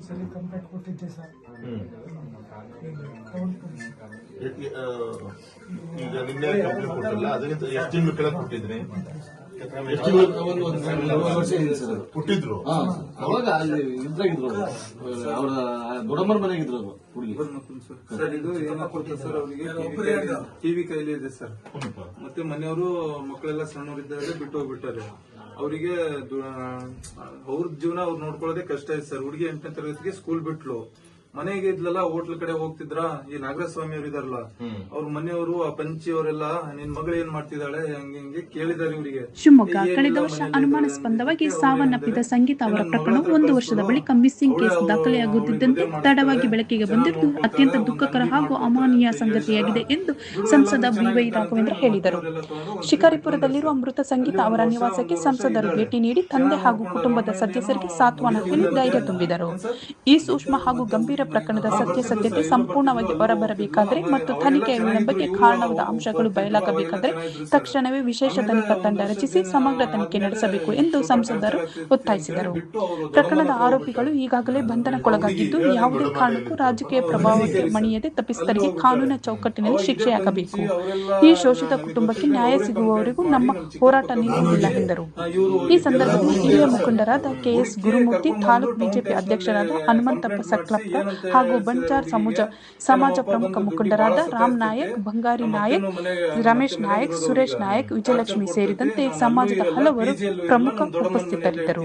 ಒಂದ್ಸಲಿ ಕಂಪ್ಲೇಂಟ್ ಕೊಟ್ಟಿದ್ದೆ ಸರ್. ಈಗ ನಿನ್ನೆ ಕಂಪ್ಲೇಂಟ್ ಕೊಟ್ಟಿಲ್ಲ, ಅದರಿಂದ ಎಷ್ಟು ತಿಂಗಳು ಕೆಳಗೆ ಕೊಟ್ಟಿದ್ರಿ? ಕೊಟ್ಟಿದ್ರು ಅವಾಗ ಅಲ್ಲಿ ಇದ್ರಾಗಿದ್ರು ಅವರ ದೊಡ್ಡಮ್ಮರ ಮನೆಗಿದ್ರು ಹುಡುಗಿ ಸರ್. ಇದು ಏನಾಗ್ತದೆ ಸರ್, ಅವರಿಗೆ ಟಿವಿ ಕೈಲಿ ಇದೆ ಸರ್. ಮತ್ತೆ ಮನೆಯವರು ಮಕ್ಕಳೆಲ್ಲ ಸಣ್ಣವರಿದ್ದಾರೆ, ಬಿಟ್ಟು ಹೋಗ್ಬಿಟ್ಟಾರೆ. ಅವರಿಗೆ ಅವ್ರ ಜೀವನ ಅವ್ರು ನೋಡ್ಕೊಳ್ಳೋದೇ ಕಷ್ಟ ಇದೆ ಸರ್. ಹುಡುಗಿ 8ನೇ ತರಗತಿಗೆ ಸ್ಕೂಲ್ ಬಿಟ್ಲು, ಮನೆಗೆ ಇದ್ಲಲ್ಲ, ಹೋಟ್ಲ್ ಕಡೆ ಹೋಗ್ತಿದ್ರ. ಈ ನಾಗರಸ್ವಾಮಿ ಅವ್ರು ಇದಾರಲ್ಲ, ಅವ್ರ ಮನೆಯವರು ಆ ಪಂಚಿ ಅವರೆಲ್ಲ ನಿನ್ ಮಗಳು ಏನ್ ಮಾಡ್ತಿದ್ದಾಳೆ ಹಂಗೆ ಕೇಳಿದಾರೆ ಇವರಿಗೆ. ಶಿವಮೊಗ್ಗ ಕಳೆದ ವರ್ಷ ಅನುಮಾನಾಸ್ಪದವಾಗಿ ಸಾವನ್ನಪ್ಪಿದ ಸಂಗೀತ ಅವರ ಪ್ರಕರಣ 1 ವರ್ಷದ ಬಳಿಕ ಮಿಸ್ಸಿಂಗ್ ಕೇಸ್ ದಾಖಲೆಯಾಗುತ್ತಿದ್ದಂತೆ ತಡವಾಗಿ ಬೆಳಕಿಗೆ ಬಂದಿರುವುದು ಅತ್ಯಂತ ದುಃಖಕರ ಹಾಗೂ ಅಮಾನವೀಯ ಸಂಗತಿಯಾಗಿದೆ ಎಂದು ಸಂಸದ ಬಿವೈ ರಾಘವೇಂದ್ರ ಹೇಳಿದರು. ಶಿಕಾರಿಪುರದಲ್ಲಿರುವ ಮೃತ ಸಂಗೀತ ಅವರ ನಿವಾಸಕ್ಕೆ ಸಂಸದರು ಭೇಟಿ ನೀಡಿ ತಂದೆ ಹಾಗೂ ಕುಟುಂಬದ ಸದಸ್ಯರಿಗೆ ಸಾಂತ್ವನ ಹೇಳಿ ಧೈರ್ಯ ತುಂಬಿದರು. ಈ ಸೂಕ್ಷ್ಮ ಹಾಗೂ ಗಂಭೀರ ಪ್ರಕರಣದ ಸತ್ಯಾಸತ್ಯತೆ ಸಂಪೂರ್ಣವಾಗಿ ಹೊರಬರಬೇಕಾದರೆ ಮತ್ತು ತನಿಖೆಯ ವಿಳಂಬಕ್ಕೆ ಕಾರಣವಾದ ಅಂಶಗಳು ಬಯಲಾಗಬೇಕಾದರೆ ತಕ್ಷಣವೇ ವಿಶೇಷ ತನಿಖಾ ತಂಡ ರಚಿಸಿ ಸಮಗ್ರ ತನಿಖೆ ನಡೆಸಬೇಕು ಎಂದು ಸಂಸದರು ಒತ್ತಾಯಿಸಿದರು. ಪ್ರಕರಣದ ಆರೋಪಿಗಳು ಈಗಾಗಲೇ ಬಂಧನಕ್ಕೊಳಗಾಗಿದ್ದು, ಯಾವುದೇ ಕಾರಣಕ್ಕೂ ರಾಜಕೀಯ ಪ್ರಭಾವಕ್ಕೆ ಮಣಿಯದೆ ತಪ್ಪಿತಸ್ಥರಿಗೆ ಕಾನೂನಿನ ಚೌಕಟ್ಟಿನಲ್ಲಿ ಶಿಕ್ಷೆಯಾಗಬೇಕು. ಈ ಶೋಷಿತ ಕುಟುಂಬಕ್ಕೆ ನ್ಯಾಯ ಸಿಗುವವರೆಗೂ ನಮ್ಮ ಹೋರಾಟ ನಿಲ್ಲುವುದಿಲ್ಲ ಎಂದರು. ಈ ಸಂದರ್ಭದಲ್ಲಿ ಹಿರಿಯ ಮುಖಂಡರಾದ ಕೆಎಸ್ ಗುರುಮೂರ್ತಿ, ತಾಲೂಕು ಬಿಜೆಪಿ ಅಧ್ಯಕ್ಷರಾದ ಹನುಮಂತಪ್ಪ ಸಕ್ಲಪ್ಪ ಹಾಗೂ ಬಂಜಾರ್ ಸಮಾಜ ಪ್ರಮುಖ ಮುಖಂಡರಾದ ರಾಮ್ ನಾಯಕ್, ಬಂಗಾರಿ ನಾಯಕ್, ರಮೇಶ್ ನಾಯಕ್, ಸುರೇಶ್ ನಾಯಕ್, ವಿಜಯಲಕ್ಷ್ಮಿ ಸೇರಿದಂತೆ ಸಮಾಜದ ಹಲವರು ಪ್ರಮುಖ ಉಪಸ್ಥಿತರಿದ್ದರು.